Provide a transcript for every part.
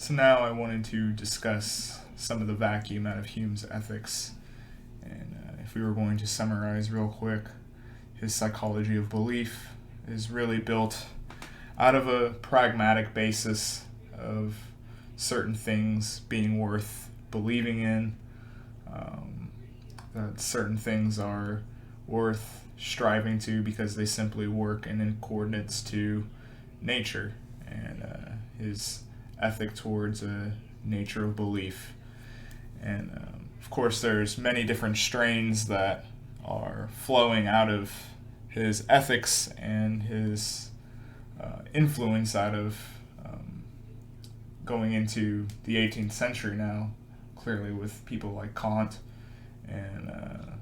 So now I wanted to discuss some of the vacuum out of Hume's ethics. And if we were going to summarize real quick, his psychology of belief is really built out of a pragmatic basis of certain things being worth believing in, that certain things are worth striving to because they simply work in coordinates to nature, and his ethic towards a nature of belief. And of course there's many different strains that are flowing out of his ethics and his influence out of going into the 18th century now, clearly with people like Kant and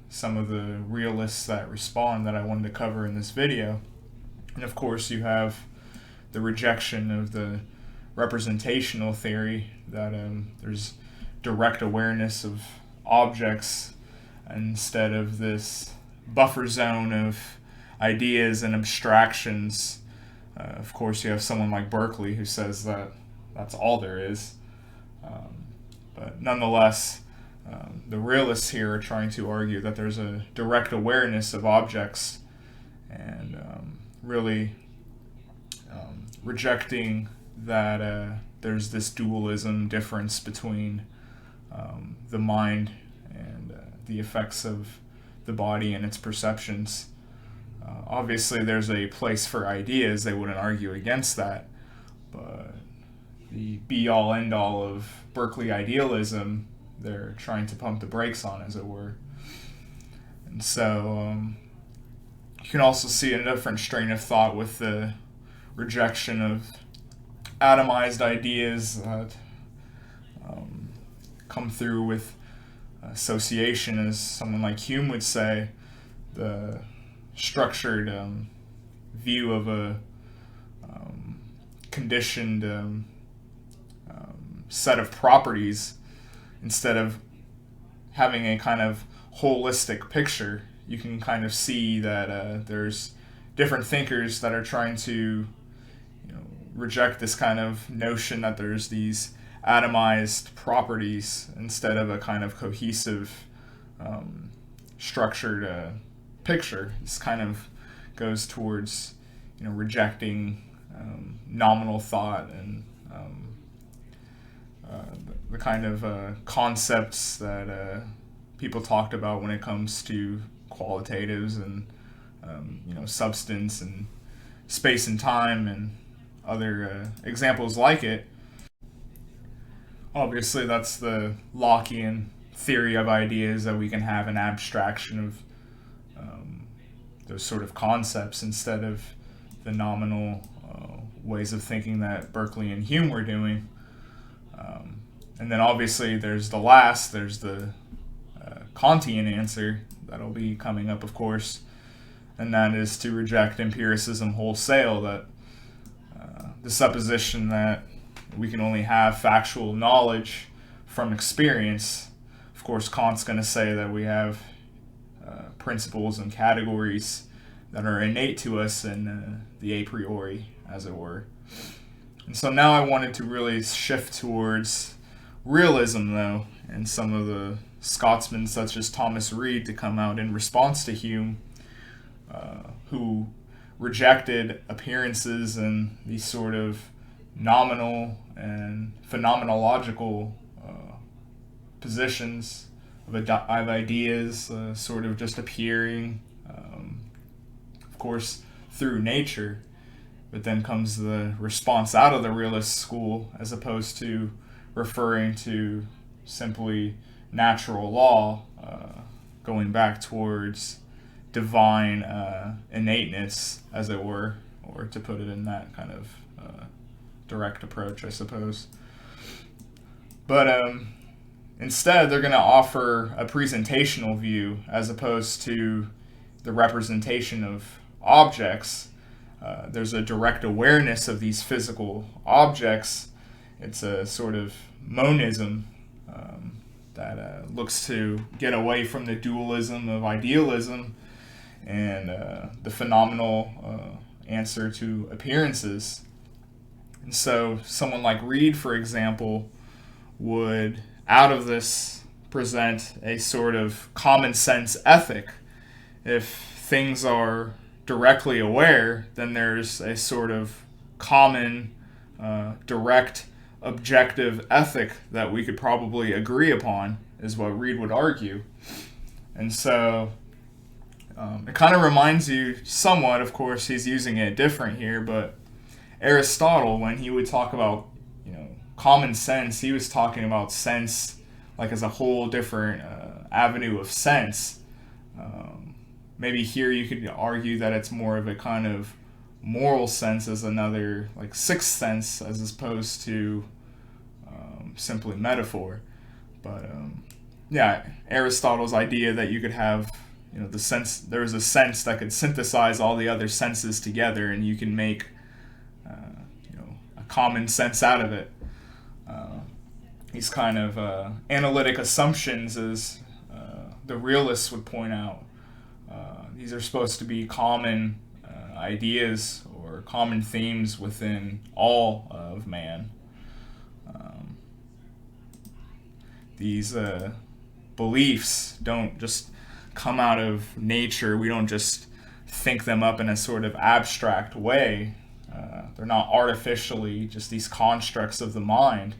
some of the realists that respond that I wanted to cover in this video. And of course you have the rejection of the representational theory that there's direct awareness of objects instead of this buffer zone of ideas and abstractions. Of course you have someone like Berkeley who says that that's all there is. But nonetheless, the realists here are trying to argue that there's a direct awareness of objects, and really rejecting that there's this dualism difference between the mind and the effects of the body and its perceptions. Obviously there's a place for ideas, they wouldn't argue against that, but the be-all end-all of Berkeley idealism, they're trying to pump the brakes on, as it were. And so you can also see a different strain of thought with the rejection of atomized ideas that come through with association, as someone like Hume would say, the structured view of a conditioned set of properties. Instead of having a kind of holistic picture, you can kind of see that there's different thinkers that are trying to reject this kind of notion that there's these atomized properties instead of a kind of cohesive, structured picture. This kind of goes towards rejecting nominal thought and the kind of concepts that people talked about when it comes to qualitatives and substance and space and time and other examples like it. Obviously that's the Lockean theory of ideas, that we can have an abstraction of those sort of concepts instead of the nominal ways of thinking that Berkeley and Hume were doing. And then obviously there's the Kantian answer that'll be coming up, of course, and that is to reject empiricism wholesale, that the supposition that we can only have factual knowledge from experience. Of course, Kant's going to say that we have principles and categories that are innate to us in the a priori, as it were. And so now I wanted to really shift towards realism, though, and some of the Scotsmen such as Thomas Reid to come out in response to Hume, who rejected appearances and these sort of nominal and phenomenological positions of ideas sort of just appearing, of course, through nature. But then comes the response out of the realist school, as opposed to referring to simply natural law, going back towards divine innateness, as it were, or to put it in that kind of direct approach, I suppose. But instead, they're going to offer a presentational view as opposed to the representation of objects. There's a direct awareness of these physical objects. It's a sort of monism that looks to get away from the dualism of idealism and the phenomenal answer to appearances. And so someone like Reid, for example, would, out of this, present a sort of common sense ethic. If things are directly aware, then there's a sort of common, direct, objective ethic that we could probably agree upon, is what Reid would argue. And so it kind of reminds you somewhat, of course, he's using it different here, but Aristotle, when he would talk about, common sense, he was talking about sense like as a whole different avenue of sense. Maybe here you could argue that it's more of a kind of moral sense as another, like, sixth sense, as opposed to simply metaphor. But yeah, Aristotle's idea that you could have, the sense, there was a sense that could synthesize all the other senses together, and you can make a common sense out of it. These kind of analytic assumptions, as the realists would point out, these are supposed to be common ideas or common themes within all of man. These beliefs don't just come out of nature. We don't just think them up in a sort of abstract way. They're not artificially just these constructs of the mind.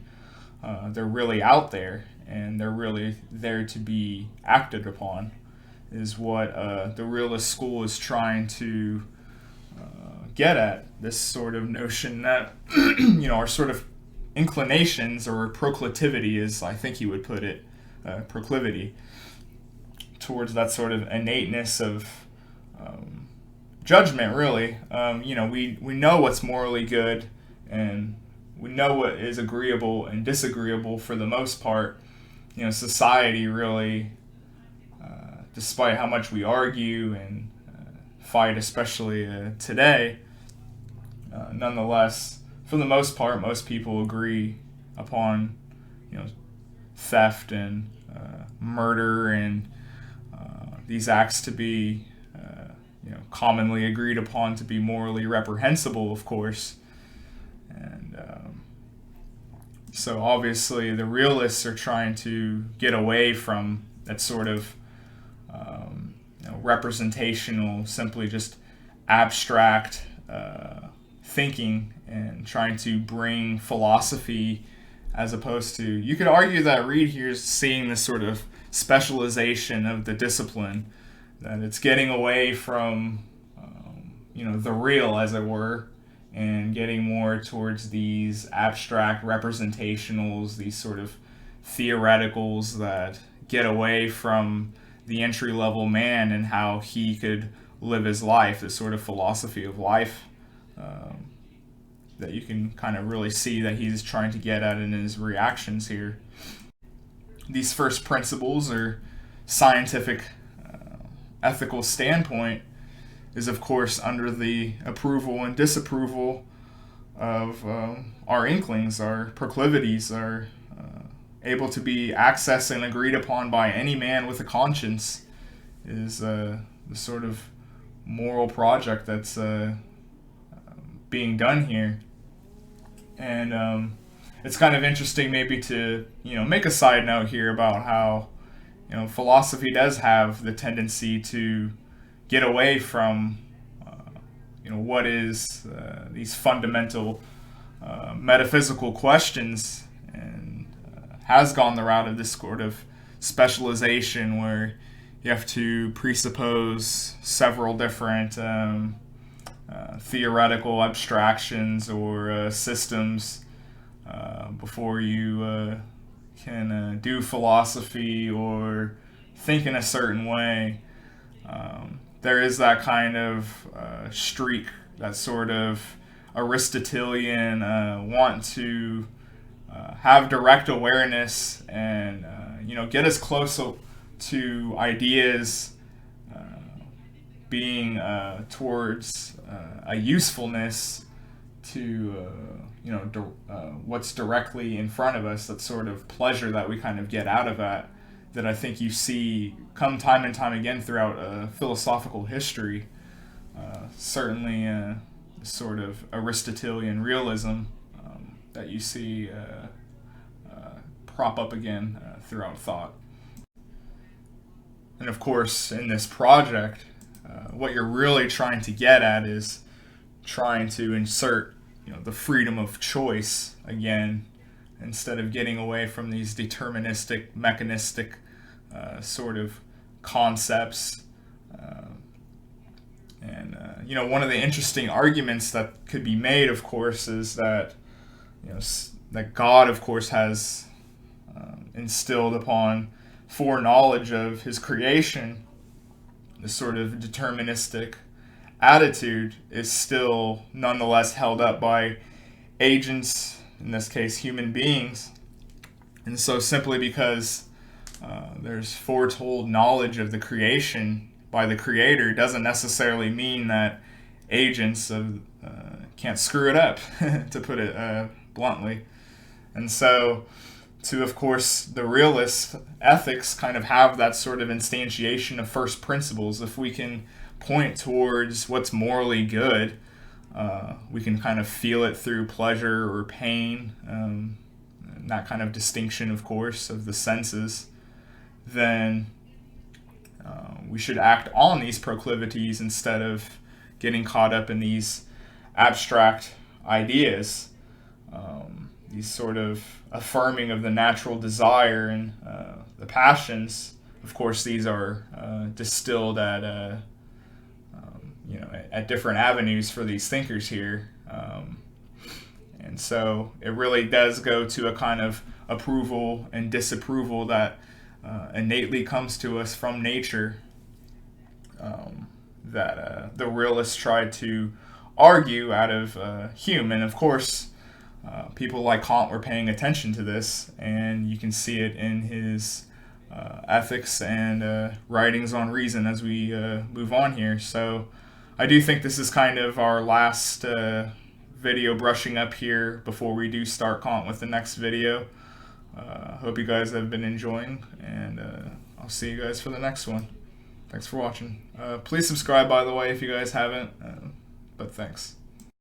They're really out there, and they're really there to be acted upon, is what the realist school is trying to get at. This sort of notion that our sort of inclinations, or proclivity, is, I think he would put it, proclivity towards that sort of innateness of judgment, really. We know what's morally good, and we know what is agreeable and disagreeable for the most part. Society really, despite how much we argue and fight, especially today, nonetheless, for the most part, most people agree upon, theft and murder and these acts to be, commonly agreed upon to be morally reprehensible, of course. And so obviously the realists are trying to get away from that sort of representational, simply just abstract thinking, and trying to bring philosophy, as opposed to, you could argue that Reid here is seeing this sort of specialization of the discipline, that it's getting away from the real, as it were, and getting more towards these abstract representationals, these sort of theoreticals that get away from the entry-level man and how he could live his life, this sort of philosophy of life that you can kind of really see that he's trying to get at in his reactions here. These first principles, or scientific ethical standpoint, is of course under the approval and disapproval of our inklings. Our proclivities are able to be accessed and agreed upon by any man with a conscience, is the sort of moral project that's being done here. And it's kind of interesting maybe to make a side note here about how philosophy does have the tendency to get away from what is these fundamental metaphysical questions, and has gone the route of this sort of specialization where you have to presuppose several different theoretical abstractions or systems before you can do philosophy or think in a certain way. There is that kind of streak, that sort of Aristotelian want to have direct awareness and get as close to ideas being towards a usefulness to what's directly in front of us. That sort of pleasure that we kind of get out of that I think you see come time and time again throughout philosophical history. Certainly sort of Aristotelian realism that you see prop up again throughout thought. And of course, in this project, what you're really trying to get at is trying to insert, the freedom of choice again, instead of getting away from these deterministic, mechanistic sort of concepts. One of the interesting arguments that could be made, of course, is that that God, of course, has instilled upon foreknowledge of his creation, this sort of deterministic attitude is still nonetheless held up by agents, in this case human beings. And so simply because there's foretold knowledge of the creation by the creator doesn't necessarily mean that agents can't screw it up, to put it bluntly. And so of course, the realist ethics kind of have that sort of instantiation of first principles. If we can point towards what's morally good, we can kind of feel it through pleasure or pain, and that kind of distinction, of course, of the senses, then we should act on these proclivities instead of getting caught up in these abstract ideas, these sort of affirming of the natural desire and the passions. Of course, these are distilled at at different avenues for these thinkers here, and so it really does go to a kind of approval and disapproval that innately comes to us from nature, that the realists tried to argue out of Hume. And of course, people like Kant were paying attention to this, and you can see it in his ethics and writings on reason as we move on here. So I do think this is kind of our last video brushing up here before we do start Kant with the next video. Hope you guys have been enjoying, and I'll see you guys for the next one. Thanks for watching. Please subscribe, by the way, if you guys haven't, but thanks.